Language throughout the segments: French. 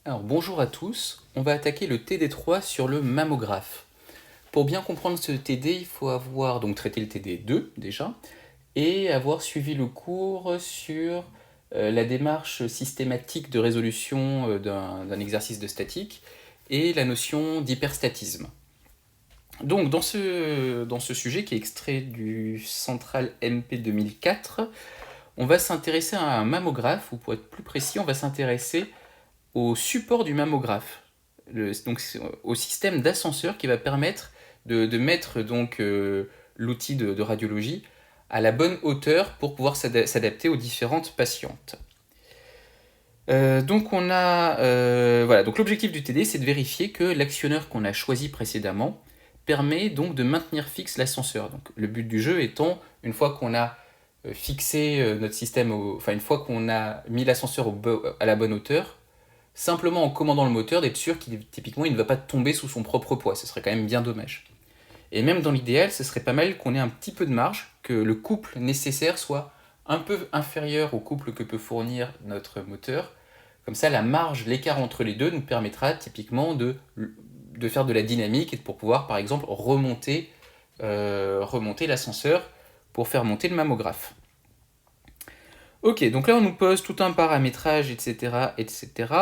Alors bonjour à tous, on va attaquer le TD3 sur le mammographe. Pour bien comprendre ce TD, il faut avoir donc traité le TD2 déjà, et avoir suivi le cours sur la démarche systématique de résolution d'un exercice de statique et la notion d'hyperstatisme. Donc dans ce sujet qui est extrait du Central MP 2004, on va s'intéresser à un mammographe, ou pour être plus précis, on va s'intéresser au support du mammographe, donc au système d'ascenseur qui va permettre de mettre donc l'outil de radiologie à la bonne hauteur pour pouvoir s'adapter aux différentes patientes. Donc donc l'objectif du TD, c'est de vérifier que l'actionneur qu'on a choisi précédemment permet donc de maintenir fixe l'ascenseur. Donc le but du jeu étant, une fois qu'on a fixé notre système, une fois qu'on a mis l'ascenseur à la bonne hauteur, simplement en commandant le moteur, d'être sûr qu'il typiquement il ne va pas tomber sous son propre poids. Ce serait quand même bien dommage. Et même dans l'idéal, ce serait pas mal qu'on ait un petit peu de marge, que le couple nécessaire soit un peu inférieur au couple que peut fournir notre moteur. Comme ça, la marge, l'écart entre les deux nous permettra typiquement de faire de la dynamique et pour pouvoir, par exemple, remonter l'ascenseur pour faire monter le mammographe. Ok, donc là on nous pose tout un paramétrage, etc., etc.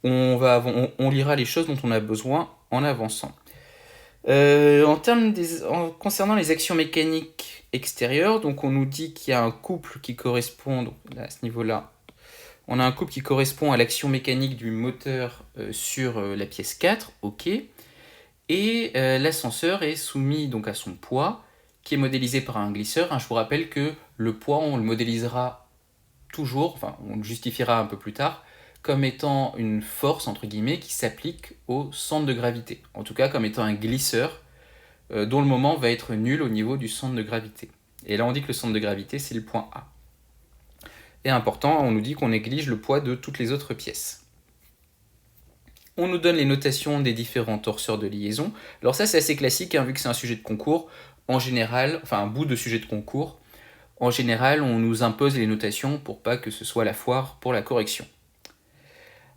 On lira les choses dont on a besoin en avançant. Concernant les actions mécaniques extérieures, donc on nous dit qu'il y a un couple qui correspond, donc là, à ce niveau-là, on a un couple qui correspond à l'action mécanique du moteur sur la pièce 4, ok, et l'ascenseur est soumis donc à son poids, qui est modélisé par un glisseur. Je vous rappelle que le poids, on le modélisera toujours, enfin on le justifiera un peu plus tard, comme étant une force, entre guillemets, qui s'applique au centre de gravité. En tout cas, comme étant un glisseur dont le moment va être nul au niveau du centre de gravité. Et là, on dit que le centre de gravité, c'est le point A. Et important, on nous dit qu'on néglige le poids de toutes les autres pièces. On nous donne les notations des différents torseurs de liaison. Alors ça, c'est assez classique, vu que c'est un sujet de concours. En général, un bout de sujet de concours, en général, on nous impose les notations pour pas que ce soit la foire pour la correction.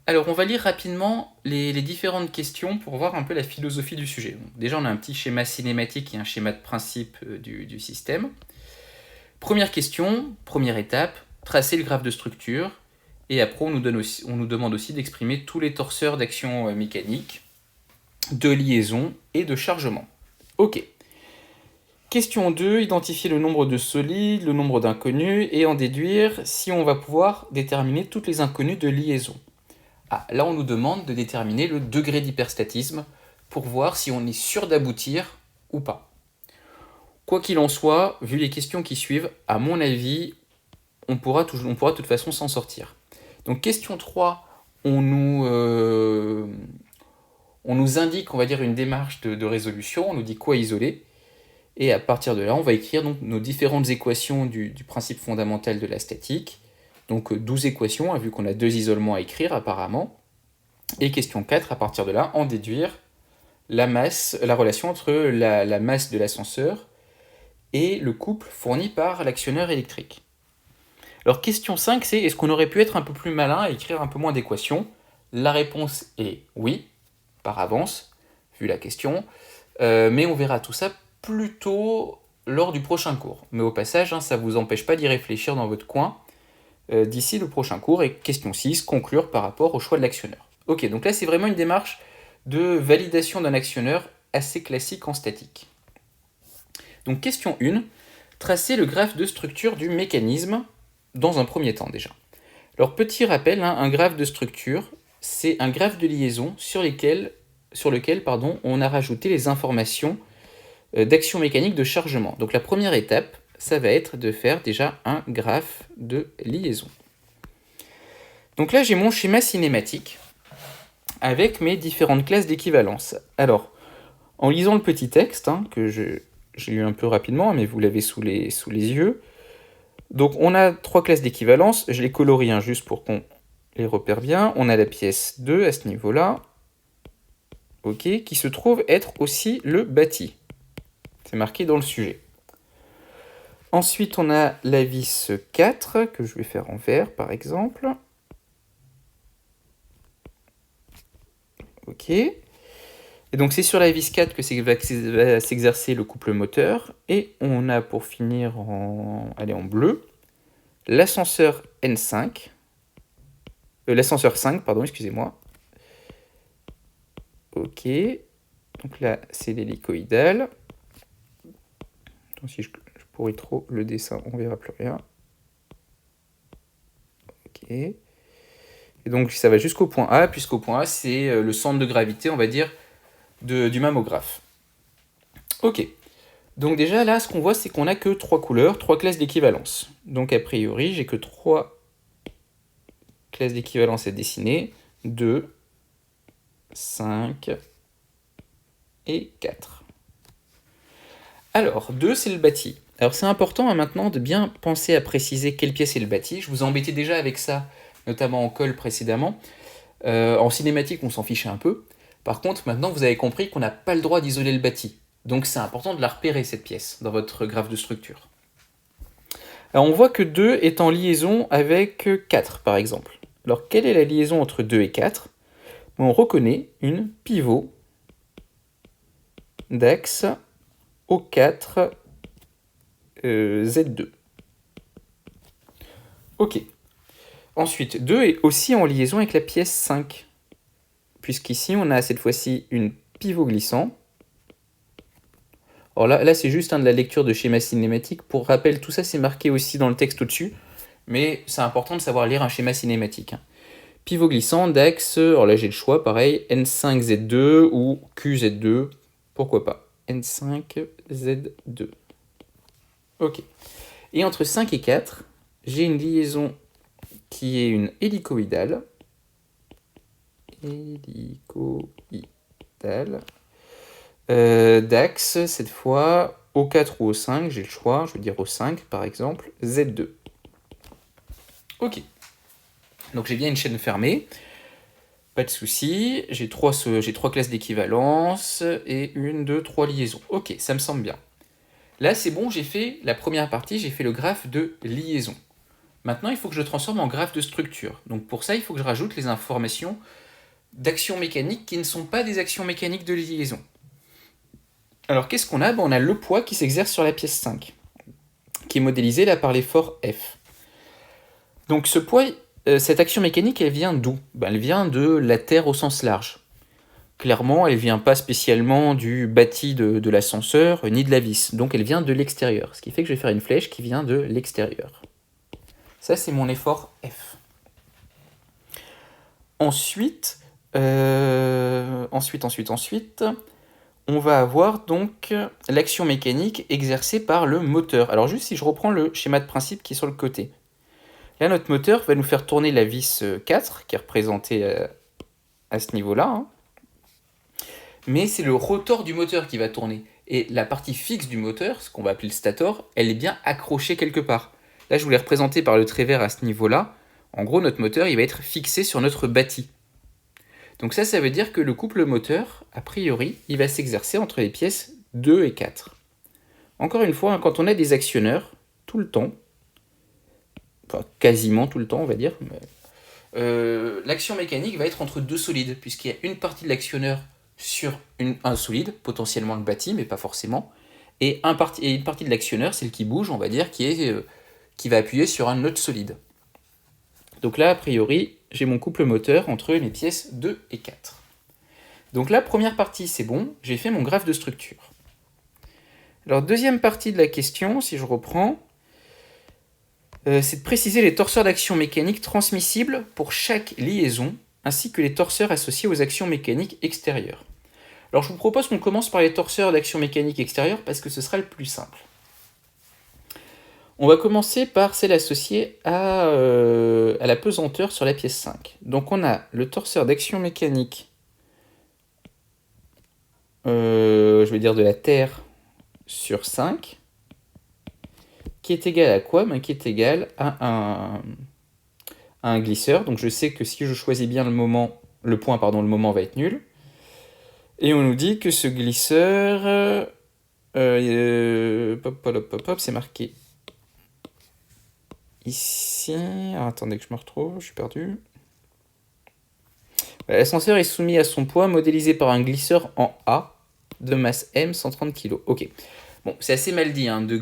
Alors, on va lire rapidement les différentes questions pour voir un peu la philosophie du sujet. Donc, déjà, on a un petit schéma cinématique et un schéma de principe du système. Première question, première étape, tracer le graphe de structure. Et après, on nous demande aussi d'exprimer tous les torseurs d'action mécanique, de liaison et de chargement. Ok. Question 2, identifier le nombre de solides, le nombre d'inconnus, et en déduire si on va pouvoir déterminer toutes les inconnues de liaison. Là, on nous demande de déterminer le degré d'hyperstatisme pour voir si on est sûr d'aboutir ou pas. Quoi qu'il en soit, vu les questions qui suivent, à mon avis, on pourra de toute façon s'en sortir. Donc, question 3, on nous indique, on va dire, une démarche de résolution, on nous dit quoi isoler. Et à partir de là, on va écrire donc nos différentes équations du principe fondamental de la statique. Donc 12 équations, vu qu'on a 2 isolements à écrire apparemment. Et question 4, à partir de là, en déduire la relation entre la masse de l'ascenseur et le couple fourni par l'actionneur électrique. Alors question 5, c'est est-ce qu'on aurait pu être un peu plus malin et écrire un peu moins d'équations? La réponse est oui, par avance, vu la question. Mais on verra tout ça plutôt lors du prochain cours. Mais au passage, ça ne vous empêche pas d'y réfléchir dans votre coin d'ici le prochain cours. Et question 6, conclure par rapport au choix de l'actionneur. Ok, donc là c'est vraiment une démarche de validation d'un actionneur assez classique en statique. Donc question 1, tracer le graphe de structure du mécanisme dans un premier temps déjà. Alors petit rappel, un graphe de structure, c'est un graphe de liaison sur lequel on a rajouté les informations d'action mécanique de chargement. Donc la première étape, ça va être de faire déjà un graphe de liaison. Donc là, j'ai mon schéma cinématique avec mes différentes classes d'équivalence. Alors, en lisant le petit texte, que j'ai lu un peu rapidement, mais vous l'avez sous les yeux. Donc on a 3 classes d'équivalence, je les colorie juste pour qu'on les repère bien. On a la pièce 2 à ce niveau-là, ok, qui se trouve être aussi le bâti. C'est marqué dans le sujet. Ensuite, on a la vis 4, que je vais faire en vert, par exemple. Ok. Et donc c'est sur la vis 4 que va s'exercer le couple moteur. Et on a pour finir en bleu l'ascenseur N5. L'ascenseur 5, pardon, excusez-moi. Ok. Donc là, c'est l'hélicoïdal. Donc si je pourris trop le dessin, on verra plus rien. Ok. Et donc ça va jusqu'au point A, puisqu'au point A, c'est le centre de gravité, on va dire, du mammographe. Ok. Donc déjà, là, ce qu'on voit, c'est qu'on n'a que 3 couleurs, 3 classes d'équivalence. Donc a priori, j'ai que 3 classes d'équivalence à dessiner. 2, 5 et 4. Alors, 2, c'est le bâti. Alors c'est important maintenant de bien penser à préciser quelle pièce est le bâti. Je vous embêtais déjà avec ça, notamment en colle précédemment. En cinématique, on s'en fichait un peu. Par contre, maintenant, vous avez compris qu'on n'a pas le droit d'isoler le bâti. Donc c'est important de la repérer, cette pièce, dans votre graphe de structure. Alors on voit que 2 est en liaison avec 4, par exemple. Alors quelle est la liaison entre 2 et 4 ? On reconnaît une pivot d'axe O4 Z2. Ok. Ensuite, 2 est aussi en liaison avec la pièce 5, puisqu'ici on a cette fois-ci une pivot glissant. Alors là c'est juste de la lecture de schéma cinématique. Pour rappel, tout ça c'est marqué aussi dans le texte au-dessus, mais c'est important de savoir lire un schéma cinématique. Pivot glissant d'axe, alors là j'ai le choix, pareil, N5Z2 ou QZ2, pourquoi pas, N5Z2. Ok. Et entre 5 et 4, j'ai une liaison qui est une hélicoïdale. D'axe, cette fois, O4 ou O5, j'ai le choix, je veux dire O5 par exemple, Z2. Ok. Donc j'ai bien une chaîne fermée. Pas de souci, j'ai 3 classes d'équivalence et 1, 2, 3 liaisons. Ok, ça me semble bien. Là, c'est bon, j'ai fait la première partie, j'ai fait le graphe de liaison. Maintenant, il faut que je le transforme en graphe de structure. Donc pour ça, il faut que je rajoute les informations d'actions mécaniques qui ne sont pas des actions mécaniques de liaison. Alors qu'est-ce qu'on a ? On a le poids qui s'exerce sur la pièce 5, qui est modélisé là par l'effort F. Donc ce poids, cette action mécanique, elle vient d'où ? Elle vient de la Terre au sens large. Clairement, elle ne vient pas spécialement du bâti de l'ascenseur, ni de la vis. Donc elle vient de l'extérieur. Ce qui fait que je vais faire une flèche qui vient de l'extérieur. Ça, c'est mon effort F. Ensuite, on va avoir donc l'action mécanique exercée par le moteur. Alors juste si je reprends le schéma de principe qui est sur le côté. Là, notre moteur va nous faire tourner la vis 4, qui est représentée à ce niveau-là. Mais c'est le rotor du moteur qui va tourner. Et la partie fixe du moteur, ce qu'on va appeler le stator, elle est bien accrochée quelque part. Là, je vous l'ai représenté par le trait vert à ce niveau-là. En gros, notre moteur, il va être fixé sur notre bâti. Donc ça veut dire que le couple moteur, a priori, il va s'exercer entre les pièces 2 et 4. Encore une fois, quand on a des actionneurs, tout le temps, enfin quasiment tout le temps, on va dire, l'action mécanique va être entre deux solides, puisqu'il y a une partie de l'actionneur sur un solide, potentiellement le bâti, mais pas forcément, et une partie de l'actionneur, celle qui bouge, on va dire, qui va appuyer sur un autre solide. Donc là, a priori, j'ai mon couple moteur entre mes pièces 2 et 4. Donc là, première partie, c'est bon, j'ai fait mon graphe de structure. Alors, deuxième partie de la question, si je reprends, c'est de préciser les torseurs d'action mécanique transmissibles pour chaque liaison, ainsi que les torseurs associés aux actions mécaniques extérieures. Alors je vous propose qu'on commence par les torseurs d'action mécanique extérieure parce que ce sera le plus simple. On va commencer par celle associée à la pesanteur sur la pièce 5. Donc on a le torseur d'action mécanique, je vais dire de la Terre sur 5, qui est égal à quoi ? Qui est égal à un glisseur. Donc je sais que si je choisis bien le moment va être nul. Et on nous dit que ce glisseur, c'est marqué ici. Alors, attendez que je me retrouve, je suis perdu. L'ascenseur est soumis à son poids modélisé par un glisseur en A de masse M, 130 kg. Ok. Bon, c'est assez mal dit hein, de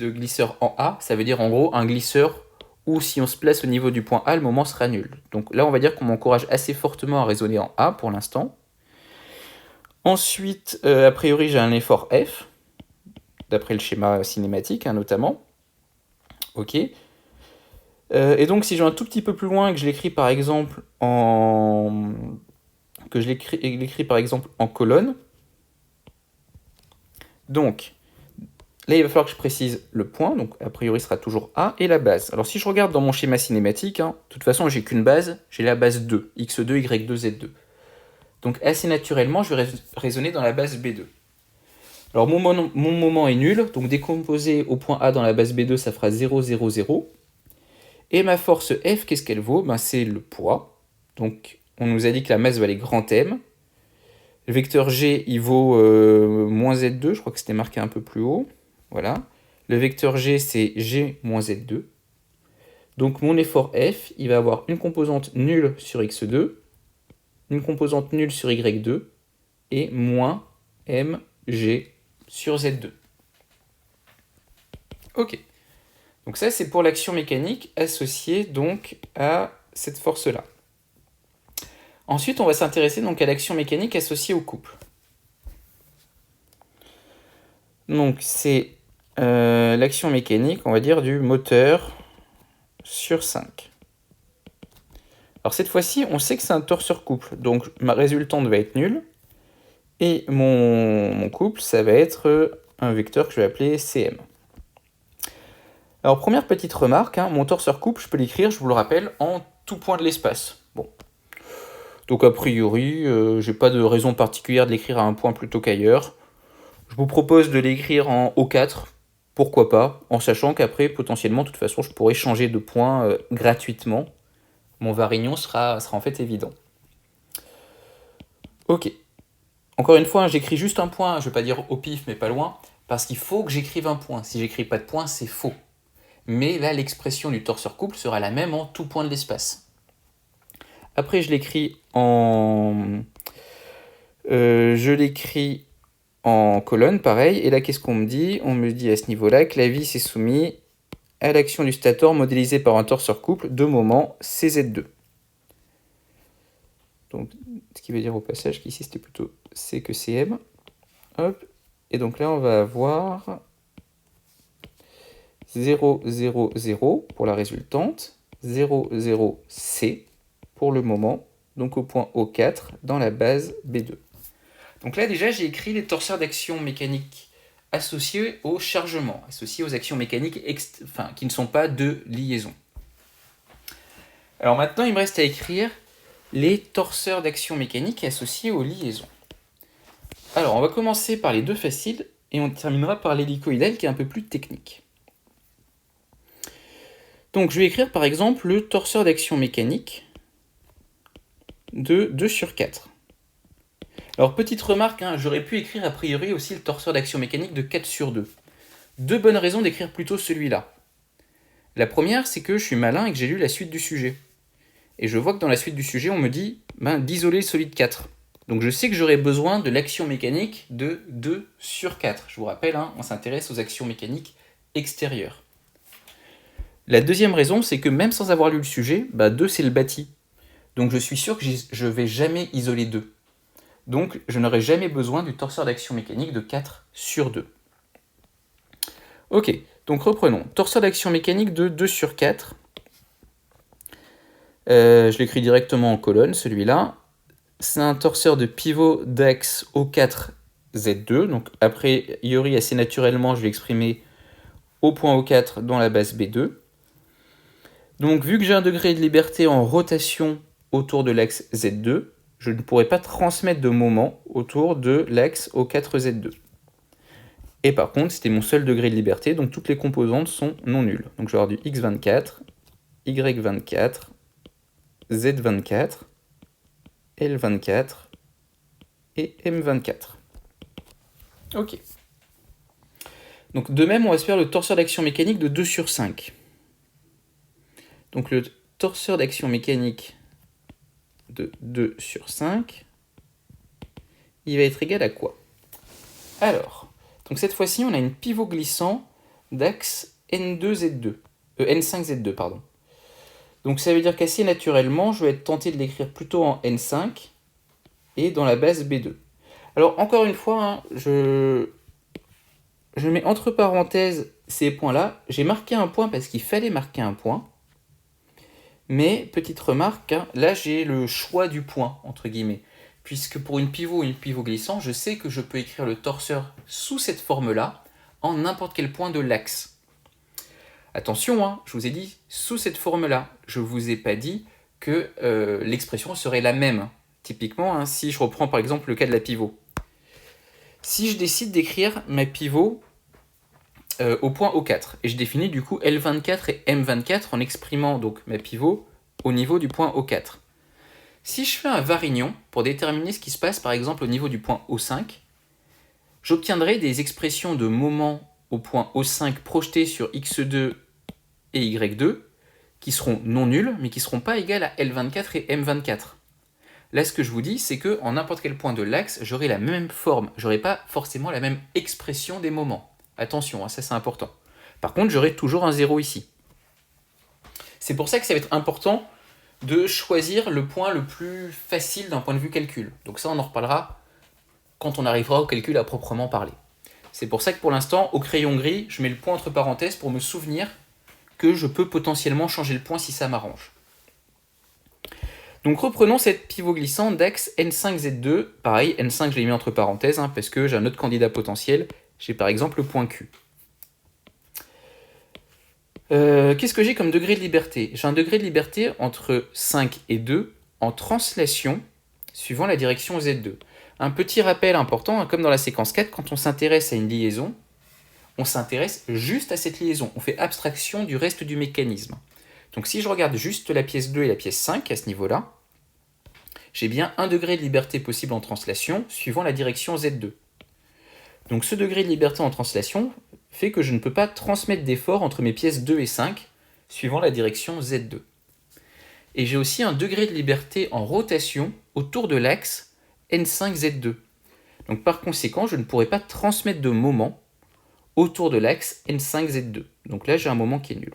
glisseur en A. Ça veut dire en gros un glisseur où si on se place au niveau du point A, le moment sera nul. Donc là, on va dire qu'on m'encourage assez fortement à raisonner en A pour l'instant. Ensuite, a priori, j'ai un effort F, d'après le schéma cinématique hein, notamment. Ok. Et donc, si je vais un tout petit peu plus loin, que je l'écris par exemple en colonne. Donc, là, il va falloir que je précise le point, donc a priori, ce sera toujours A, et la base. Alors, si je regarde dans mon schéma cinématique, hein, de toute façon, j'ai qu'une base, j'ai la base 2, x2, y2, z2. Donc, assez naturellement, je vais raisonner dans la base B2. Alors, mon moment est nul, donc décomposé au point A dans la base B2, ça fera 0, 0, 0. Et ma force F, qu'est-ce qu'elle vaut? C'est le poids. Donc, on nous a dit que la masse valait grand M. Le vecteur G, il vaut moins Z2, je crois que c'était marqué un peu plus haut. Voilà. Le vecteur G, c'est G moins Z2. Donc, mon effort F, il va avoir une composante nulle sur X2, une composante nulle sur Y2, et moins mg sur Z2. Ok. Donc ça, c'est pour l'action mécanique associée donc à cette force-là. Ensuite, on va s'intéresser donc à l'action mécanique associée au couple. Donc c'est l'action mécanique, on va dire, du moteur sur 5. Alors cette fois-ci, on sait que c'est un torseur couple, donc ma résultante va être nulle. Et mon couple, ça va être un vecteur que je vais appeler Cm. Alors première petite remarque, hein, mon torseur couple, je peux l'écrire, je vous le rappelle, en tout point de l'espace. Bon. Donc a priori, j'ai pas de raison particulière de l'écrire à un point plutôt qu'ailleurs. Je vous propose de l'écrire en O4, pourquoi pas, en sachant qu'après, potentiellement, de toute façon, je pourrais changer de point gratuitement. Mon varignon sera en fait évident. Ok. Encore une fois, j'écris juste un point, je ne vais pas dire au pif, mais pas loin, parce qu'il faut que j'écrive un point. Si j'écris pas de point, c'est faux. Mais là, l'expression du torseur couple sera la même en tout point de l'espace. Après, je l'écris en colonne, pareil. Et là, qu'est-ce qu'on me dit? On me dit à ce niveau-là que la vis est soumise à l'action du stator modélisée par un torseur couple de moment CZ2. Donc, ce qui veut dire au passage qu'ici, c'était plutôt C que CM. Hop. Et donc là, on va avoir 0, 0, 0 pour la résultante, 0, 0, C pour le moment, donc au point O4 dans la base B2. Donc là, déjà, j'ai écrit les torseurs d'action mécanique associés au chargement, associés aux actions mécaniques qui ne sont pas de liaison. Alors maintenant, il me reste à écrire les torseurs d'action mécanique associés aux liaisons. Alors, on va commencer par les deux faciles et on terminera par l'hélicoïdal qui est un peu plus technique. Donc, je vais écrire par exemple le torseur d'action mécanique de 2 sur 4. Alors, petite remarque, hein, j'aurais pu écrire a priori aussi le torseur d'action mécanique de 4 sur 2. Deux bonnes raisons d'écrire plutôt celui-là. La première, c'est que je suis malin et que j'ai lu la suite du sujet. Et je vois que dans la suite du sujet, on me dit d'isoler le solide 4. Donc je sais que j'aurai besoin de l'action mécanique de 2 sur 4. Je vous rappelle, hein, on s'intéresse aux actions mécaniques extérieures. La deuxième raison, c'est que même sans avoir lu le sujet, 2 c'est le bâti. Donc je suis sûr que je ne vais jamais isoler 2. Donc je n'aurai jamais besoin du torseur d'action mécanique de 4 sur 2. Ok, donc reprenons. Torseur d'action mécanique de 2 sur 4. Je l'écris directement en colonne, celui-là. C'est un torseur de pivot d'axe O4 Z2. Donc a priori, assez naturellement, je vais l'exprimer au point O4 dans la base B2. Donc vu que j'ai un degré de liberté en rotation autour de l'axe Z2, je ne pourrai pas transmettre de moment autour de l'axe O4 Z2. Et par contre, c'était mon seul degré de liberté, donc toutes les composantes sont non nulles. Donc je vais avoir du X24, Y24, Z24, L24 et M24. Ok. Donc de même, on va se faire le torseur d'action mécanique de 2 sur 5. Donc le torseur d'action mécanique de 2 sur 5, il va être égal à quoi? Alors, donc cette fois-ci, on a une pivot glissant d'axe N2Z2, N5Z2, pardon. Donc ça veut dire qu'assez naturellement, je vais être tenté de l'écrire plutôt en N5 et dans la base B2. Alors encore une fois, hein, je mets entre parenthèses ces points-là. J'ai marqué un point parce qu'il fallait marquer un point. Mais, petite remarque, hein, là j'ai le choix du point, entre guillemets. Puisque pour une pivot glissant, je sais que je peux écrire le torseur sous cette forme-là, en n'importe quel point de l'axe. Attention, hein, je vous ai dit sous cette forme-là. Je ne vous ai pas dit que l'expression serait la même. Typiquement, hein, si je reprends par exemple le cas de la pivot. Si je décide d'écrire ma pivot au point O4, et je définis du coup L24 et M24 en exprimant donc ma pivot au niveau du point O4. Si je fais un varignon pour déterminer ce qui se passe par exemple au niveau du point O5, j'obtiendrai des expressions de moment au point O5 projetées sur X2 et Y2 qui seront non nulles mais qui ne seront pas égales à L24 et M24. Là, ce que je vous dis, c'est qu'en n'importe quel point de l'axe, j'aurai la même forme. Je n'aurai pas forcément la même expression des moments. Attention, hein, ça c'est important. Par contre, j'aurai toujours un 0 ici. C'est pour ça que ça va être important de choisir le point le plus facile d'un point de vue calcul. Donc ça, on en reparlera quand on arrivera au calcul à proprement parler. C'est pour ça que pour l'instant, au crayon gris, je mets le point entre parenthèses pour me souvenir que je peux potentiellement changer le point si ça m'arrange. Donc reprenons cette pivot glissant d'axe N5Z2. Pareil, N5 je l'ai mis entre parenthèses hein, parce que j'ai un autre candidat potentiel. J'ai par exemple le point Q. Qu'est-ce que j'ai comme degré de liberté? J'ai un degré de liberté entre 5 et 2 en translation suivant la direction Z2. Un petit rappel important, hein, comme dans la séquence 4, quand on s'intéresse à une liaison, on s'intéresse juste à cette liaison. On fait abstraction du reste du mécanisme. Donc si je regarde juste la pièce 2 et la pièce 5 à ce niveau-là, j'ai bien un degré de liberté possible en translation suivant la direction Z2. Donc ce degré de liberté en translation fait que je ne peux pas transmettre d'effort entre mes pièces 2 et 5 suivant la direction Z2. Et j'ai aussi un degré de liberté en rotation autour de l'axe N5Z2. Donc par conséquent, je ne pourrai pas transmettre de moment autour de l'axe N5Z2. Donc là, j'ai un moment qui est nul.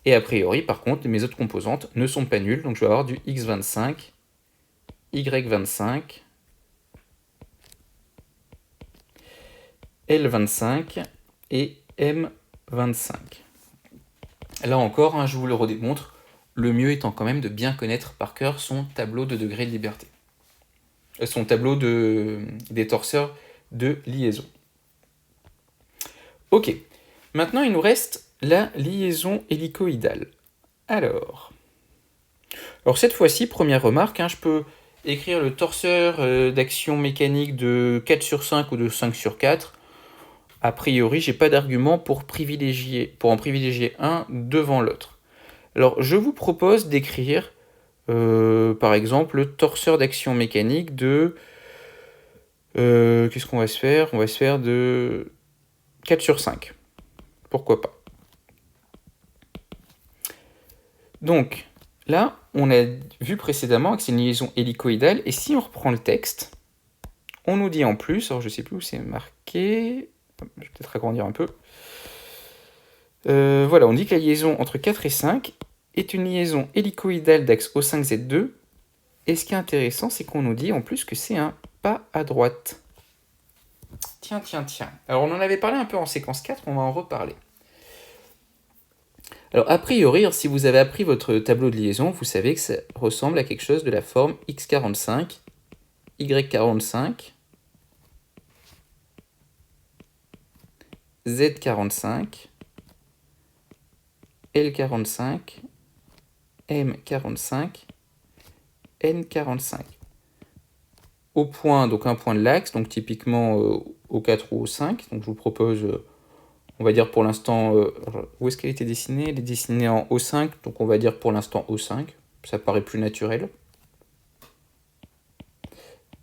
Et a priori, par contre, mes autres composantes ne sont pas nulles. Donc je vais avoir du X25, Y25, L25 et M25. Là encore, hein, je vous le redémontre, le mieux étant quand même de bien connaître par cœur son tableau de degré de liberté. Son tableau des torseurs de liaison. Ok, maintenant il nous reste la liaison hélicoïdale. Alors cette fois-ci, première remarque, hein, je peux écrire le torseur d'action mécanique de 4 sur 5 ou de 5 sur 4. A priori, j'ai pas d'argument pour en privilégier un devant l'autre. Alors, je vous propose d'écrire, par exemple, le torseur d'action mécanique de... qu'est-ce qu'on va se faire? On va se faire de 4 sur 5. Pourquoi pas? Donc, là, on a vu précédemment que c'est une liaison hélicoïdale, et si on reprend le texte, on nous dit en plus, alors je sais plus où c'est marqué... Je vais peut-être agrandir un peu. Voilà, on dit que la liaison entre 4 et 5 est une liaison hélicoïdale d'axe O5Z2. Et ce qui est intéressant, c'est qu'on nous dit en plus que c'est un pas à droite. Tiens. Alors on en avait parlé un peu en séquence 4, on va en reparler. Alors a priori, si vous avez appris votre tableau de liaison, vous savez que ça ressemble à quelque chose de la forme X45, Y45, Z45, L45, M45, N45. Au point, donc un point de l'axe, donc typiquement au 4 ou au 5. Donc je vous propose, on va dire pour l'instant, où est-ce qu'elle a été dessinée? Elle est dessinée en O5, donc on va dire pour l'instant O5. Ça paraît plus naturel.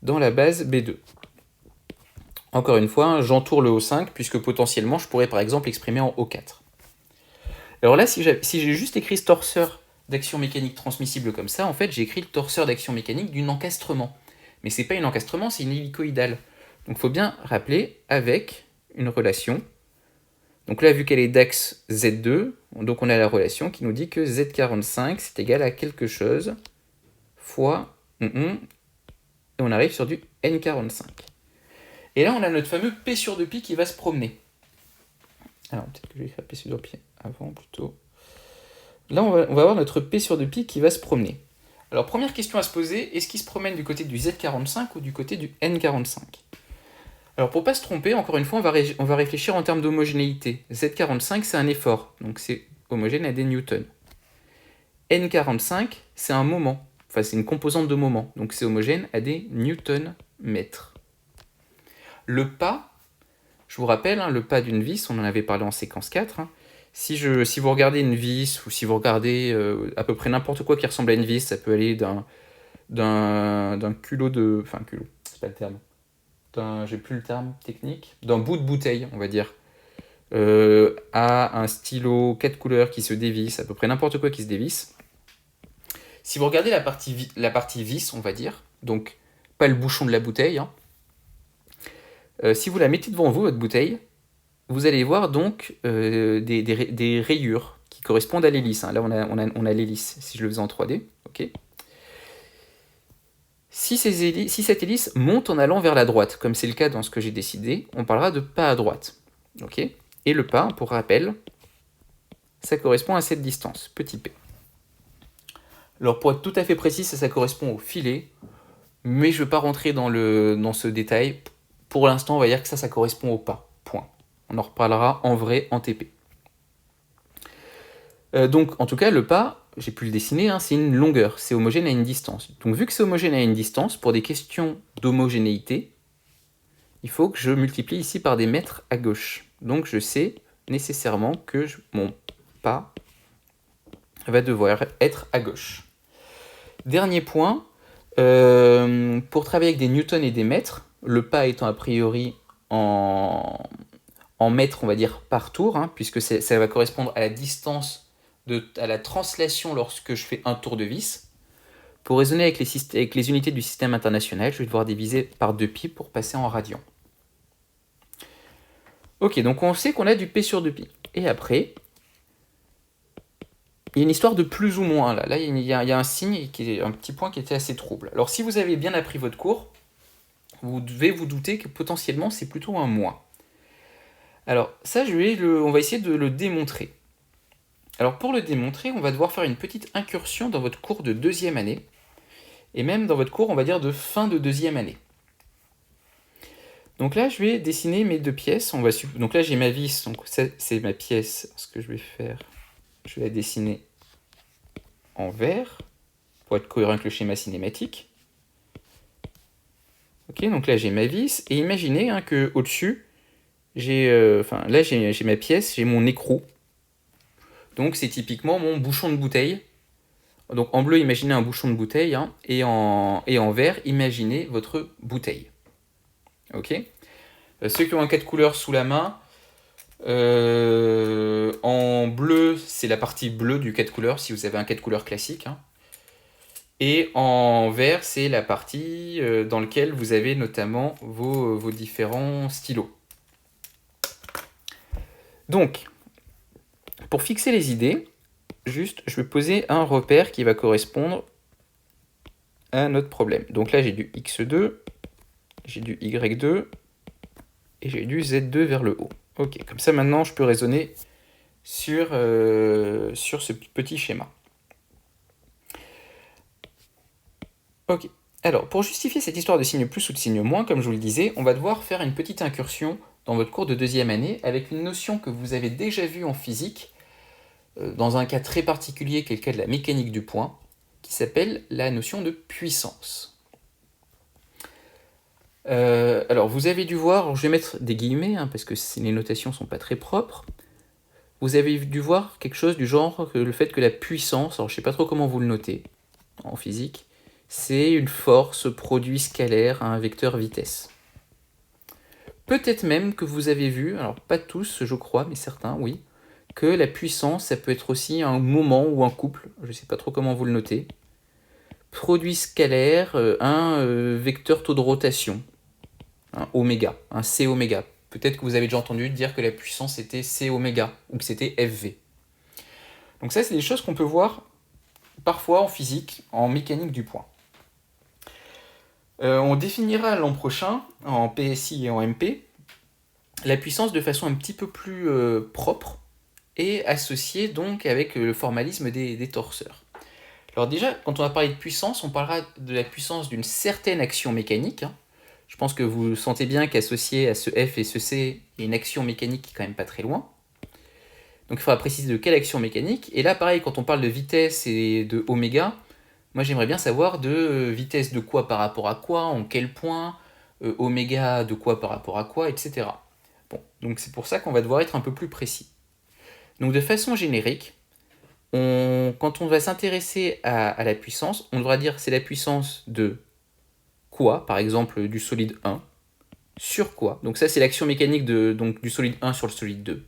Dans la base B2. Encore une fois, j'entoure le O5 puisque potentiellement je pourrais par exemple l'exprimer en O4. Alors là, si j'ai juste écrit ce torseur d'action mécanique transmissible comme ça, en fait, j'ai écrit le torseur d'action mécanique d'un encastrement. Mais c'est pas un encastrement, c'est une hélicoïdale. Donc il faut bien rappeler avec une relation. Donc là, vu qu'elle est d'axe Z2, donc on a la relation qui nous dit que Z45, c'est égal à quelque chose fois et on arrive sur du N45. Et là, on a notre fameux P sur 2pi qui va se promener. Alors, peut-être que je vais faire P sur 2pi avant plutôt. Là, on va avoir notre P sur 2pi qui va se promener. Alors, première question à se poser, est-ce qu'il se promène du côté du Z45 ou du côté du N45 ? Alors, pour ne pas se tromper, encore une fois, on va réfléchir en termes d'homogénéité. Z45, c'est un effort, donc c'est homogène à des newtons. N45, c'est un moment, enfin c'est une composante de moment, donc c'est homogène à des newtons-mètres. Le pas, je vous rappelle, le pas d'une vis, on en avait parlé en séquence 4, si vous regardez une vis, ou si vous regardez à peu près n'importe quoi qui ressemble à une vis, ça peut aller d'un culot de... Enfin, culot, c'est pas le terme. J'ai plus le terme technique. D'un bout de bouteille, on va dire, à un stylo 4 couleurs qui se dévisse, à peu près n'importe quoi qui se dévisse. Si vous regardez la partie vis, on va dire, donc pas le bouchon de la bouteille, si vous la mettez devant vous, votre bouteille, vous allez voir donc des rayures qui correspondent à l'hélice. Là, on a l'hélice, si je le faisais en 3D. Okay. Si cette hélice monte en allant vers la droite, comme c'est le cas dans ce que j'ai décidé, on parlera de pas à droite. Okay. Et le pas, pour rappel, ça correspond à cette distance, petit p. Alors pour être tout à fait précis, ça correspond au filet, mais je ne veux pas rentrer dans ce détail. Pour l'instant, on va dire que ça correspond au pas, point. On en reparlera en vrai en TP. Donc en tout cas, le pas, j'ai pu le dessiner, c'est une longueur, c'est homogène à une distance. Donc vu que c'est homogène à une distance, pour des questions d'homogénéité, il faut que je multiplie ici par des mètres à gauche. Donc je sais nécessairement que mon pas va devoir être à gauche. Dernier point, pour travailler avec des newtons et des mètres, le pas étant a priori en mètres, on va dire, par tour, puisque ça va correspondre à la distance, à la translation lorsque je fais un tour de vis. Pour raisonner avec les unités du système international, je vais devoir diviser par 2pi pour passer en radians. Ok, donc on sait qu'on a du P sur 2pi. Et après, il y a une histoire de plus ou moins, là. Là, il y a un signe, un petit point qui était assez trouble. Alors, si vous avez bien appris votre cours, vous devez vous douter que potentiellement, c'est plutôt un moins. Alors, ça, on va essayer de le démontrer. Alors, pour le démontrer, on va devoir faire une petite incursion dans votre cours de 2e année, et même dans votre cours, on va dire, de fin de 2e année. Donc là, je vais dessiner mes deux pièces. Donc là, j'ai ma vis, donc ça, c'est ma pièce. Ce que je vais faire, je vais la dessiner en vert, pour être cohérent avec le schéma cinématique. Ok, donc là, j'ai ma vis, et imaginez que au-dessus, j'ai ma pièce, j'ai mon écrou. Donc c'est typiquement mon bouchon de bouteille. Donc en bleu, imaginez un bouchon de bouteille, et en vert, imaginez votre bouteille. Ok. Ceux qui ont un 4 couleurs sous la main, en bleu, c'est la partie bleue du 4 couleurs, si vous avez un 4 couleurs classique. Et en vert, c'est la partie dans laquelle vous avez notamment vos différents stylos. Donc, pour fixer les idées, juste, je vais poser un repère qui va correspondre à notre problème. Donc là, j'ai du x2, j'ai du y2, et j'ai du z2 vers le haut. Ok, comme ça, maintenant, je peux raisonner sur ce petit schéma. Ok, alors, pour justifier cette histoire de signe plus ou de signe moins, comme je vous le disais, on va devoir faire une petite incursion dans votre cours de 2e année avec une notion que vous avez déjà vue en physique, dans un cas très particulier qui est le cas de la mécanique du point, qui s'appelle la notion de puissance. Alors, vous avez dû voir, je vais mettre des guillemets, parce que les notations ne sont pas très propres, vous avez dû voir quelque chose du genre, le fait que la puissance, alors je ne sais pas trop comment vous le notez en physique, c'est une force produit scalaire à un vecteur vitesse. Peut-être même que vous avez vu, alors pas tous je crois, mais certains, oui, que la puissance, ça peut être aussi un moment ou un couple, je ne sais pas trop comment vous le notez, produit scalaire, un vecteur taux de rotation, un oméga, un C oméga. Peut-être que vous avez déjà entendu dire que la puissance était C oméga, ou que c'était FV. Donc ça, c'est des choses qu'on peut voir parfois en physique, en mécanique du point. On définira l'an prochain, en PSI et en MP, la puissance de façon un petit peu plus propre et associée donc avec le formalisme des torseurs. Alors déjà, quand on va parler de puissance, on parlera de la puissance d'une certaine action mécanique. Je pense que vous sentez bien qu'associé à ce F et ce C, il y a une action mécanique qui est quand même pas très loin. Donc il faudra préciser de quelle action mécanique. Et là, pareil, quand on parle de vitesse et de oméga, moi j'aimerais bien savoir de vitesse de quoi par rapport à quoi, en quel point, oméga de quoi par rapport à quoi, etc. Bon, donc c'est pour ça qu'on va devoir être un peu plus précis. Donc de façon générique, quand on va s'intéresser à la puissance, on devra dire c'est la puissance de quoi, par exemple du solide 1, sur quoi. Donc ça c'est l'action mécanique donc, du solide 1 sur le solide 2.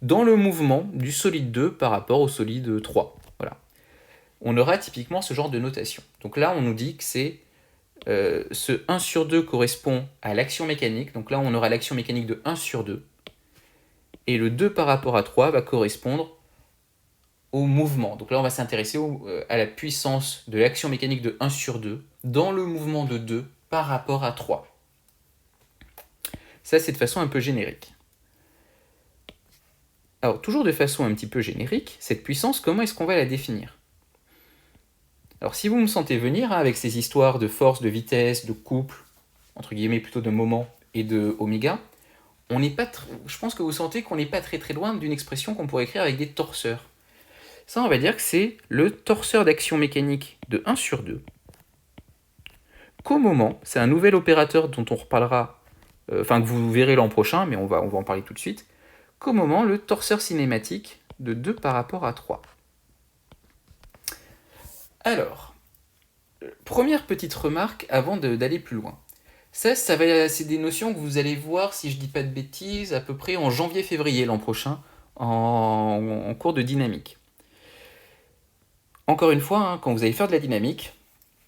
Dans le mouvement du solide 2 par rapport au solide 3. Voilà. On aura typiquement ce genre de notation. Donc là on nous dit que c'est ce 1 sur 2 correspond à l'action mécanique. Donc là on aura l'action mécanique de 1 sur 2. Et le 2 par rapport à 3 va correspondre au mouvement. Donc là, on va s'intéresser à la puissance de l'action mécanique de 1 sur 2 dans le mouvement de 2 par rapport à 3. Ça, c'est de façon un peu générique. Alors, toujours de façon un petit peu générique, cette puissance, comment est-ce qu'on va la définir? Alors, si vous me sentez venir avec ces histoires de force, de vitesse, de couple, entre guillemets plutôt de moment, et de oméga, je pense que vous sentez qu'on n'est pas très très loin d'une expression qu'on pourrait écrire avec des torseurs. Ça, on va dire que c'est le torseur d'action mécanique de 1 sur 2. Qu'au moment, c'est un nouvel opérateur dont on reparlera, que vous verrez l'an prochain, mais on va en parler tout de suite. Qu'au moment, le torseur cinématique de 2 par rapport à 3. Alors, première petite remarque avant d'aller plus loin. C'est des notions que vous allez voir, si je dis pas de bêtises, à peu près en janvier-février l'an prochain, en cours de dynamique. Encore une fois, quand vous allez faire de la dynamique,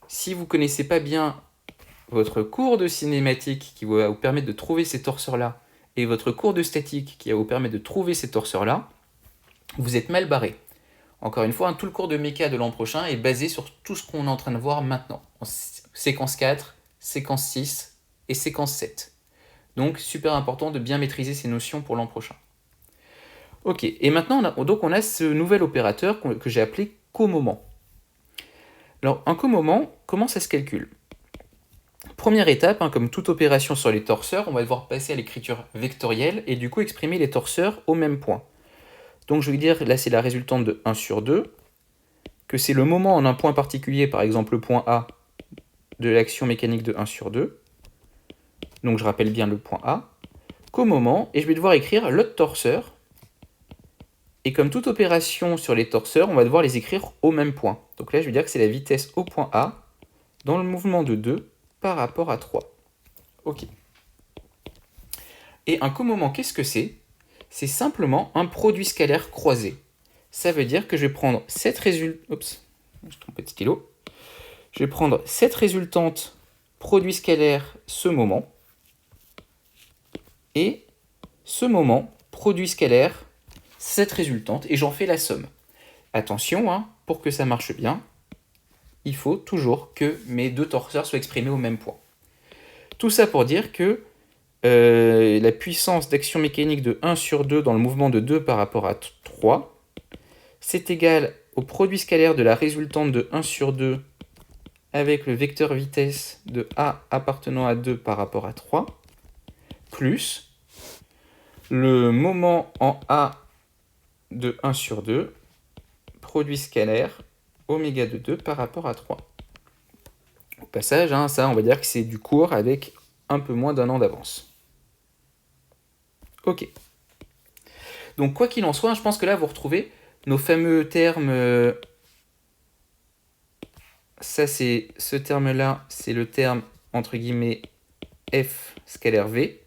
si vous ne connaissez pas bien votre cours de cinématique qui va vous permettre de trouver ces torseurs-là et votre cours de statique qui va vous permettre de trouver ces torseurs-là, vous êtes mal barré. Encore une fois, tout le cours de méca de l'an prochain est basé sur tout ce qu'on est en train de voir maintenant. En séquence 4, séquence 6 et séquence 7. Donc, super important de bien maîtriser ces notions pour l'an prochain. Ok, et maintenant, on a ce nouvel opérateur que j'ai appelé comoment. Alors, un comoment, comment ça se calcule? Première étape, comme toute opération sur les torseurs, on va devoir passer à l'écriture vectorielle et du coup exprimer les torseurs au même point. Donc je vais dire, là c'est la résultante de 1 sur 2, que c'est le moment en un point particulier, par exemple le point A, de l'action mécanique de 1 sur 2. Donc je rappelle bien le point A, qu'au moment, et je vais devoir écrire l'autre torseur. Et comme toute opération sur les torseurs, on va devoir les écrire au même point. Donc là je vais dire que c'est la vitesse au point A, dans le mouvement de 2, par rapport à 3. Ok. Et un comoment, qu'est-ce que c'est? C'est simplement un produit scalaire croisé. Ça veut dire que je vais prendre cette résultante... Oups, je trompe de stylo. Je vais prendre cette résultante produit scalaire ce moment et ce moment produit scalaire cette résultante et j'en fais la somme. Attention, pour que ça marche bien, il faut toujours que mes deux torseurs soient exprimés au même point. Tout ça pour dire que la puissance d'action mécanique de 1 sur 2 dans le mouvement de 2 par rapport à 3, c'est égal au produit scalaire de la résultante de 1 sur 2 avec le vecteur vitesse de A appartenant à 2 par rapport à 3, plus le moment en A de 1 sur 2, produit scalaire oméga de 2 par rapport à 3. Au passage, ça on va dire que c'est du cours avec un peu moins d'un an d'avance. Ok. Donc quoi qu'il en soit, je pense que là vous retrouvez nos fameux termes. Ça c'est ce terme-là, c'est le terme entre guillemets F scalaire V.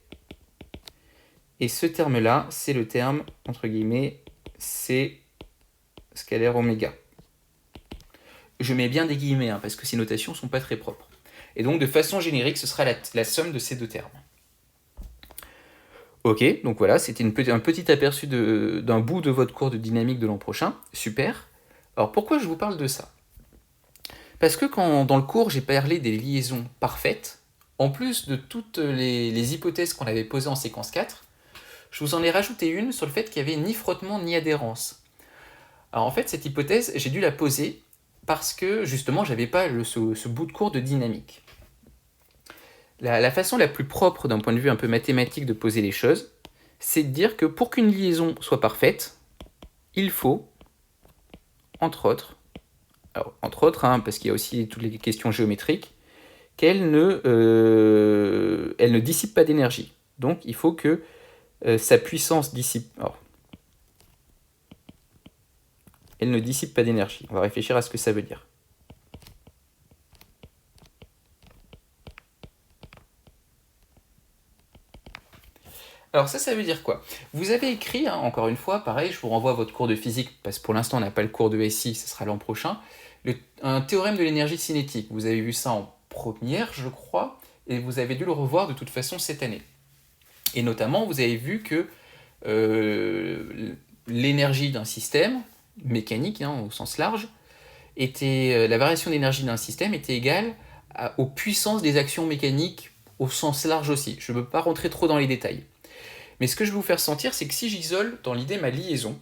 Et ce terme-là, c'est le terme entre guillemets c'est scalaire oméga. Je mets bien des guillemets, hein, parce que ces notations ne sont pas très propres. Et donc, de façon générique, ce sera la somme de ces deux termes. Ok, donc voilà, c'était un petit aperçu d'un bout de votre cours de dynamique de l'an prochain. Super. Alors, pourquoi je vous parle de ça? Parce que quand, dans le cours, j'ai parlé des liaisons parfaites, en plus de toutes les hypothèses qu'on avait posées en séquence 4, je vous en ai rajouté une sur le fait qu'il n'y avait ni frottement ni adhérence. Alors en fait, cette hypothèse, j'ai dû la poser parce que justement, j'avais pas ce bout de cours de dynamique. La façon la plus propre d'un point de vue un peu mathématique de poser les choses, c'est de dire que pour qu'une liaison soit parfaite, il faut, entre autres, hein, parce qu'il y a aussi toutes les questions géométriques, qu'elle ne dissipe pas d'énergie. Donc il faut que sa puissance dissipe... Alors, elle ne dissipe pas d'énergie. On va réfléchir à ce que ça veut dire. Alors ça veut dire quoi? Vous avez écrit, hein, encore une fois, pareil, je vous renvoie à votre cours de physique, parce que pour l'instant on n'a pas le cours de SI, ce sera l'an prochain, un théorème de l'énergie cinétique. Vous avez vu ça en première, je crois, et vous avez dû le revoir de toute façon cette année. Et notamment, vous avez vu que l'énergie d'un système, mécanique hein, au sens large, la variation d'énergie d'un système était égale aux puissances des actions mécaniques au sens large aussi. Je ne veux pas rentrer trop dans les détails. Mais ce que je vais vous faire sentir, c'est que si j'isole dans l'idée ma liaison,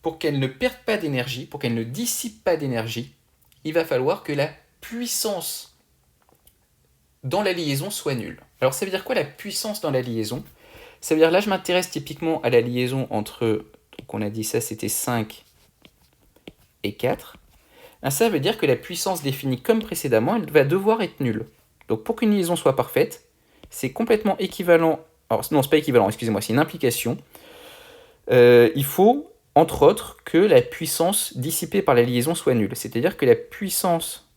pour qu'elle ne perde pas d'énergie, pour qu'elle ne dissipe pas d'énergie, il va falloir que la puissance dans la liaison soit nulle. Alors ça veut dire quoi la puissance dans la liaison? Ça veut dire là je m'intéresse typiquement à la liaison entre, donc on a dit ça c'était 5 et 4. Ça veut dire que la puissance définie comme précédemment, elle va devoir être nulle. Donc pour qu'une liaison soit parfaite, c'est complètement équivalent. Alors non, c'est pas équivalent, excusez-moi, c'est une implication. Il faut, entre autres, que la puissance dissipée par la liaison soit nulle. C'est-à-dire que la puissance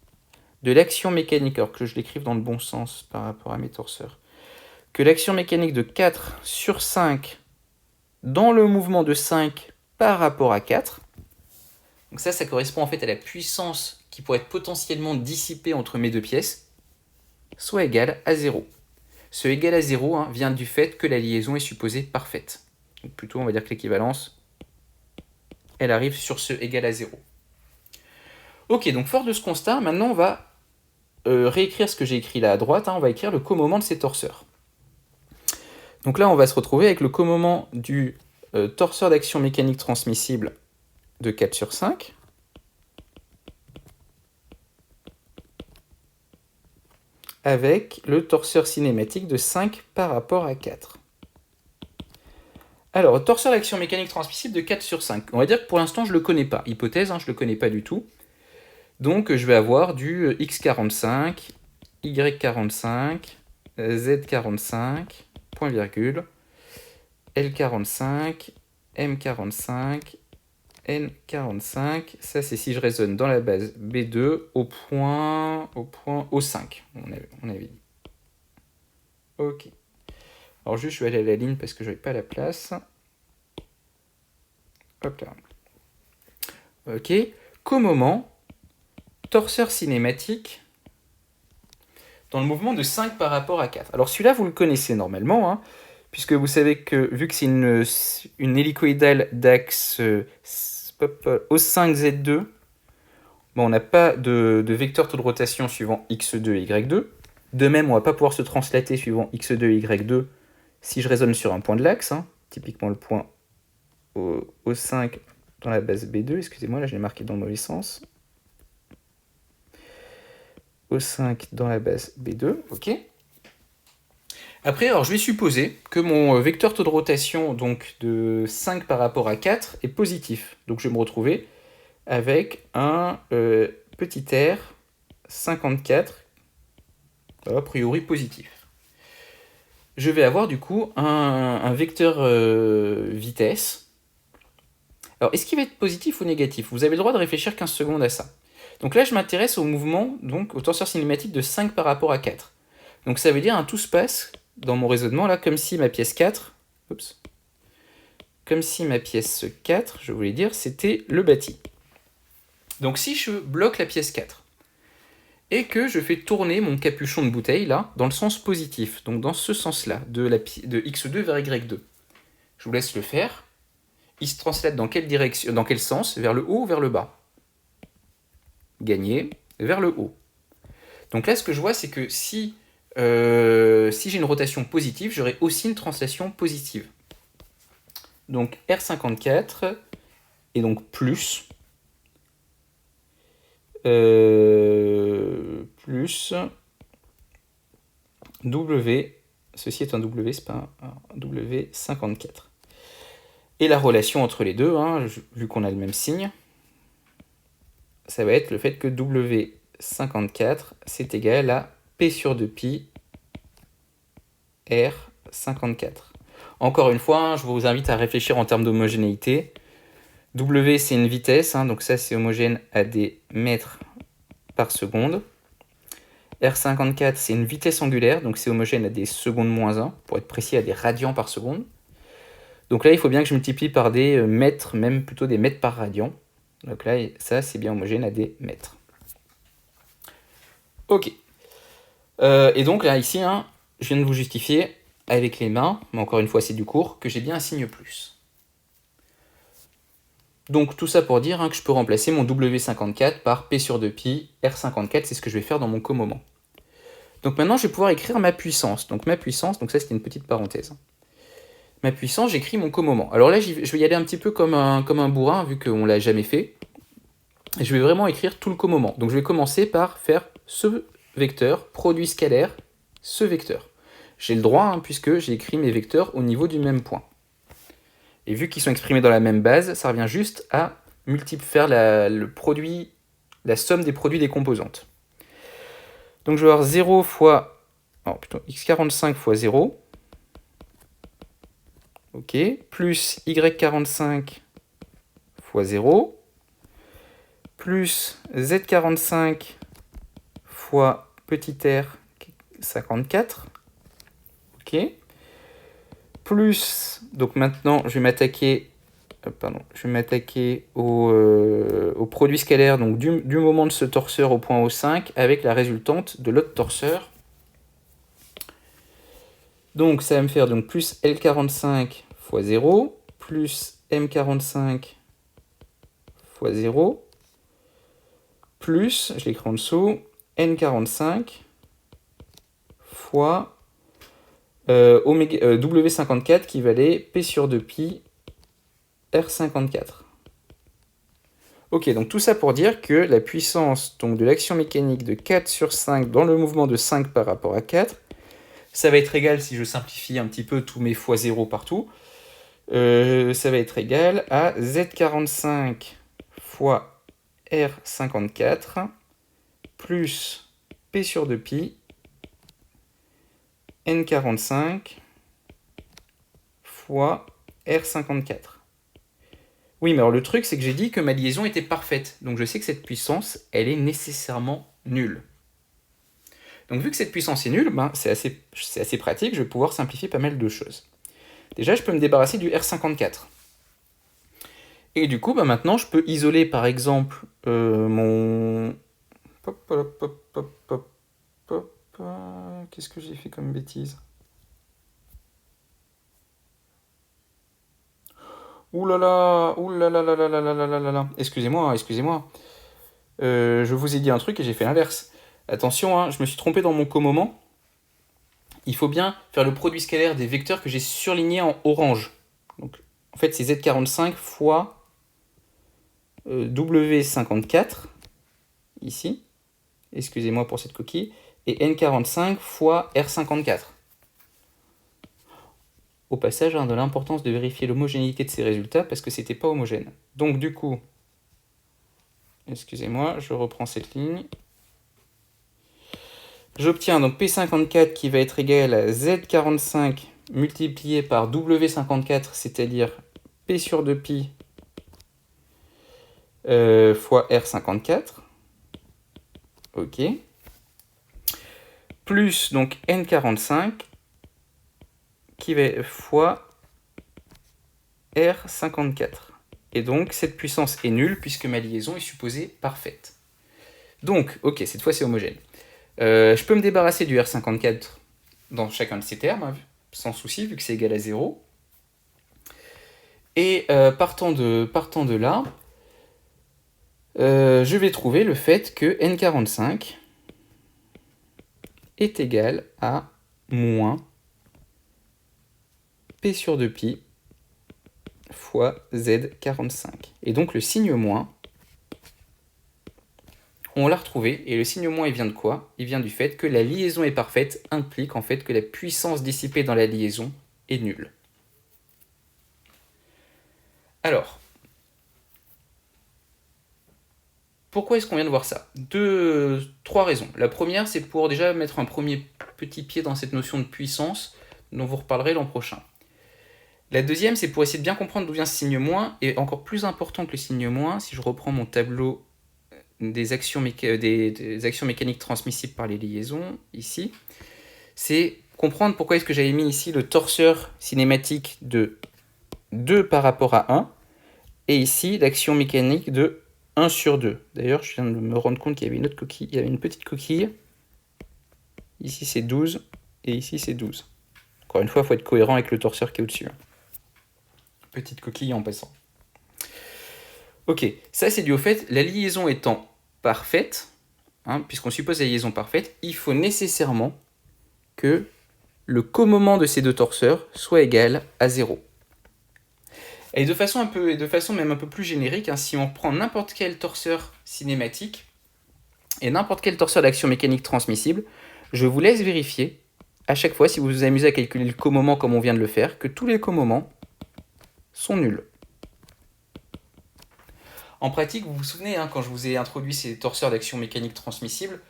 de l'action mécanique, alors que je l'écrive dans le bon sens par rapport à mes torseurs, que l'action mécanique de 4 sur 5 dans le mouvement de 5 par rapport à 4, donc ça correspond en fait à la puissance qui pourrait être potentiellement dissipée entre mes deux pièces, soit égale à 0. Ce égal à 0 hein, vient du fait que la liaison est supposée parfaite. Donc plutôt, on va dire que l'équivalence, elle arrive sur ce égal à 0. Ok, donc fort de ce constat, maintenant on va réécrire ce que j'ai écrit là à droite. Hein, on va écrire le comoment de ces torseurs. Donc là, on va se retrouver avec le comoment du torseur d'action mécanique transmissible de 4 sur 5. Avec le torseur cinématique de 5 par rapport à 4. Alors, torseur d'action mécanique transmissible de 4 sur 5. On va dire que pour l'instant, je ne le connais pas. Hypothèse, hein, je ne le connais pas du tout. Donc, je vais avoir du x45, y45, z45, point virgule, L45, M45, N45. Ça, c'est si je raisonne dans la base B2 au point O5. On avait dit. Ok. Alors juste, je vais aller à la ligne parce que je n'ai pas la place. Hop là. Ok. Qu'au moment, torseur cinématique dans le mouvement de 5 par rapport à 4. Alors celui-là, vous le connaissez normalement, hein, puisque vous savez que vu que c'est une hélicoïdale d'axe O5Z2, bon, on n'a pas de vecteur taux de rotation suivant x2 et y2. De même, on ne va pas pouvoir se translater suivant x2 et y2 si je raisonne sur un point de l'axe, hein, typiquement le point O5 dans la base B2. Excusez-moi, là je l'ai marqué dans le mauvais sens. O5 dans la base B2, ok. Après, alors je vais supposer que mon vecteur taux de rotation donc, de 5 par rapport à 4 est positif. Donc je vais me retrouver avec un petit r 54, a priori positif. Je vais avoir du coup un vecteur vitesse. Alors est-ce qu'il va être positif ou négatif? Vous avez le droit de réfléchir 15 secondes à ça. Donc là je m'intéresse au mouvement, donc au torseur cinématique de 5 par rapport à 4. Donc ça veut dire tout se passe dans mon raisonnement là comme si ma pièce 4, comme si ma pièce 4, je voulais dire, c'était le bâti. Donc si je bloque la pièce 4 et que je fais tourner mon capuchon de bouteille là dans le sens positif, donc dans ce sens-là, de x2 vers y2, je vous laisse le faire. Il se translate dans quelle direction, dans quel sens? Vers le haut ou vers le bas? Gagné, vers le haut. Donc là, ce que je vois, c'est que si j'ai une rotation positive, j'aurai aussi une translation positive. Donc R54 et donc plus W, ceci est un W, c'est pas un W54. Et la relation entre les deux, hein, vu qu'on a le même signe, ça va être le fait que W54, c'est égal à P sur 2pi R54. Encore une fois, je vous invite à réfléchir en termes d'homogénéité. W, c'est une vitesse, hein, donc ça, c'est homogène à des mètres par seconde. R54, c'est une vitesse angulaire, donc c'est homogène à des secondes moins 1, pour être précis, à des radians par seconde. Donc là, il faut bien que je multiplie par des mètres, même plutôt des mètres par radian. Donc là, ça, c'est bien homogène à des mètres. Ok. Et donc là, ici, hein, je viens de vous justifier avec les mains, mais encore une fois, c'est du cours, que j'ai bien un signe plus. Donc tout ça pour dire, hein, que je peux remplacer mon W54 par P sur 2pi, R54, c'est ce que je vais faire dans mon comoment. Donc maintenant, je vais pouvoir écrire ma puissance. Donc ma puissance, donc ça c'était une petite parenthèse. Ma puissance, j'écris mon comoment. Alors là, je vais y aller un petit peu comme un bourrin, vu qu'on ne l'a jamais fait. Et je vais vraiment écrire tout le comoment. Donc je vais commencer par faire ce vecteur, produit scalaire, ce vecteur. J'ai le droit, hein, puisque j'ai écrit mes vecteurs au niveau du même point. Et vu qu'ils sont exprimés dans la même base, ça revient juste à faire la somme des produits des composantes. Donc je vais avoir 0 fois, x45 fois 0, ok, plus y45 fois 0, plus z45 fois petit r 54, ok, plus, donc maintenant je vais m'attaquer au produit scalaire, donc du moment de ce torseur au point O5 avec la résultante de l'autre torseur. Donc ça va me faire donc plus L45 fois 0, plus M45 fois 0, plus, je l'écris en dessous, N45 fois W54 qui valait P sur 2pi R54. Ok, donc tout ça pour dire que la puissance donc, de l'action mécanique de 4 sur 5 dans le mouvement de 5 par rapport à 4, ça va être égal, si je simplifie un petit peu tous mes fois 0 partout, ça va être égal à Z45 fois R54 plus P sur 2pi N45 fois R54. Oui, mais alors le truc, c'est que j'ai dit que ma liaison était parfaite. Donc je sais que cette puissance, elle est nécessairement nulle. Donc vu que cette puissance est nulle, c'est assez pratique, je vais pouvoir simplifier pas mal de choses. Déjà, je peux me débarrasser du R54. Et du coup, maintenant, je peux isoler, par exemple, mon... Qu'est-ce que j'ai fait comme bêtise? Ouh là là, ouh là là là là là là là là là là. Excusez-moi, excusez-moi. Je vous ai dit un truc et j'ai fait l'inverse. Attention, hein, je me suis trompé dans mon comoment. Il faut bien faire le produit scalaire des vecteurs que j'ai surlignés en orange. Donc, en fait, c'est Z45 fois W54, ici. Excusez-moi pour cette coquille. Et N45 fois R54. Au passage, hein, de l'importance de vérifier l'homogénéité de ces résultats parce que c'était pas homogène. Donc du coup, excusez-moi, je reprends cette ligne. J'obtiens donc P54 qui va être égal à Z45 multiplié par W54, c'est-à-dire P sur 2pi fois R54. Ok. Plus donc N45 qui va fois R54. Et donc, cette puissance est nulle puisque ma liaison est supposée parfaite. Donc, ok, cette fois c'est homogène. Je peux me débarrasser du R54 dans chacun de ces termes, hein, sans souci, vu que c'est égal à 0. Et partant de là, je vais trouver le fait que N45 est égal à moins P sur 2pi fois Z45. Et donc le signe moins, on l'a retrouvé, et le signe moins, il vient de quoi? Il vient du fait que la liaison est parfaite, implique en fait que la puissance dissipée dans la liaison est nulle. Alors, pourquoi est-ce qu'on vient de voir ça? Trois raisons. La première, c'est pour déjà mettre un premier petit pied dans cette notion de puissance, dont vous reparlerez l'an prochain. La deuxième, c'est pour essayer de bien comprendre d'où vient ce signe moins, et encore plus important que le signe moins, si je reprends mon tableau des actions mécaniques transmissibles par les liaisons, ici, c'est comprendre pourquoi est-ce que j'avais mis ici le torseur cinématique de 2 par rapport à 1, et ici l'action mécanique de 1 sur 2. D'ailleurs, je viens de me rendre compte qu'il y avait une autre coquille, il y avait une petite coquille, ici c'est 12, et ici c'est 12. Encore une fois, il faut être cohérent avec le torseur qui est au-dessus. Petite coquille en passant. Ok, ça c'est dû au fait, la liaison étant parfaite, hein, puisqu'on suppose la liaison parfaite, il faut nécessairement que le comoment de ces deux torseurs soit égal à 0. Et de façon même un peu plus générique, hein, si on prend n'importe quel torseur cinématique et n'importe quel torseur d'action mécanique transmissible, je vous laisse vérifier, à chaque fois, si vous vous amusez à calculer le comoment comme on vient de le faire, que tous les comoments sont nuls. En pratique, vous vous souvenez, hein, quand je vous ai introduit ces torseurs d'action mécanique transmissible,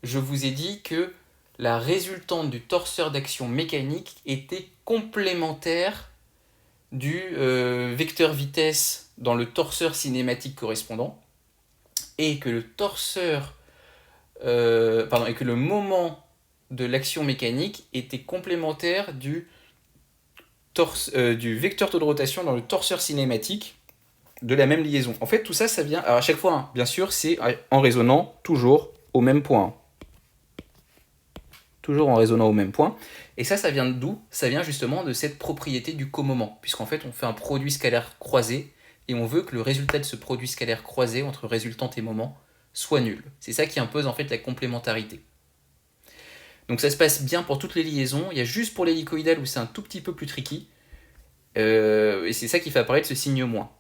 je vous ai dit que la résultante du torseur d'action mécanique était complémentaire du vecteur vitesse dans le torseur cinématique correspondant, et que le et que le moment de l'action mécanique était complémentaire du vecteur taux de rotation dans le torseur cinématique de la même liaison. En fait, tout ça, ça vient... Alors à chaque fois, hein, bien sûr, c'est en raisonnant toujours au même point. Toujours en raisonnant au même point. Et ça vient d'où? Ça vient justement de cette propriété du comoment, puisqu'en fait, on fait un produit scalaire croisé, et on veut que le résultat de ce produit scalaire croisé entre résultante et moment soit nul. C'est ça qui impose en fait la complémentarité. Donc ça se passe bien pour toutes les liaisons, il y a juste pour l'hélicoïdale où c'est un tout petit peu plus tricky, et c'est ça qui fait apparaître ce signe moins.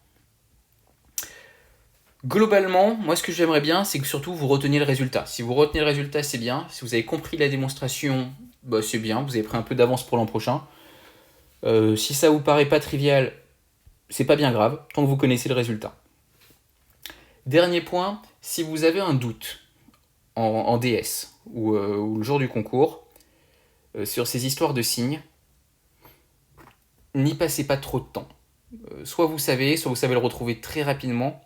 Globalement, moi ce que j'aimerais bien, c'est que surtout vous reteniez le résultat. Si vous retenez le résultat, c'est bien. Si vous avez compris la démonstration, bah, c'est bien, vous avez pris un peu d'avance pour l'an prochain. Si ça vous paraît pas trivial, c'est pas bien grave, tant que vous connaissez le résultat. Dernier point, si vous avez un doute en DS ou le jour du concours sur ces histoires de signes, n'y passez pas trop de temps. Soit vous savez le retrouver très rapidement,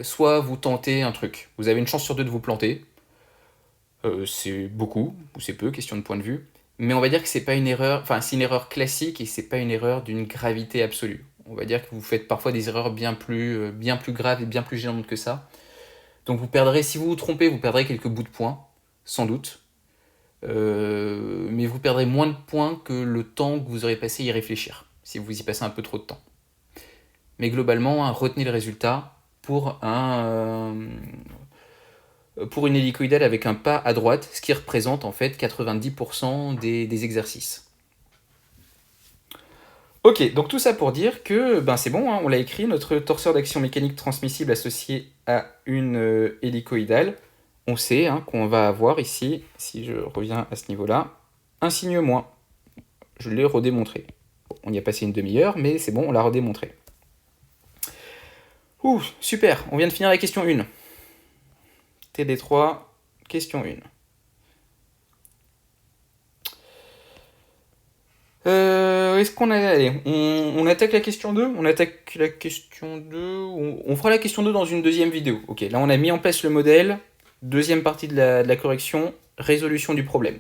soit vous tentez un truc. Vous avez une chance sur deux de vous planter. C'est beaucoup, ou c'est peu, question de point de vue. Mais on va dire que c'est pas une erreur, enfin c'est une erreur classique et c'est pas une erreur d'une gravité absolue. On va dire que vous faites parfois des erreurs bien plus graves et bien plus gênantes que ça. Donc vous perdrez, si vous vous trompez, vous perdrez quelques bouts de points, sans doute. Mais vous perdrez moins de points que le temps que vous aurez passé à y réfléchir, si vous y passez un peu trop de temps. Mais globalement, hein, retenez le résultat pour une hélicoïdale avec un pas à droite, ce qui représente en fait 90% des exercices. Ok, donc tout ça pour dire que c'est bon, hein, on l'a écrit, notre torseur d'action mécanique transmissible associé à une hélicoïdale, on sait hein, qu'on va avoir ici, si je reviens à ce niveau-là, un signe moins. Je l'ai redémontré. Bon, on y a passé une demi-heure, mais c'est bon, on l'a redémontré. Ouh, super, on vient de finir la question 1. TD3, question 1. Est-ce qu'on a... Allez, on attaque la question 2? On attaque la question 2... On fera la question 2 dans une deuxième vidéo. Ok, là on a mis en place le modèle. Deuxième partie de la correction, résolution du problème.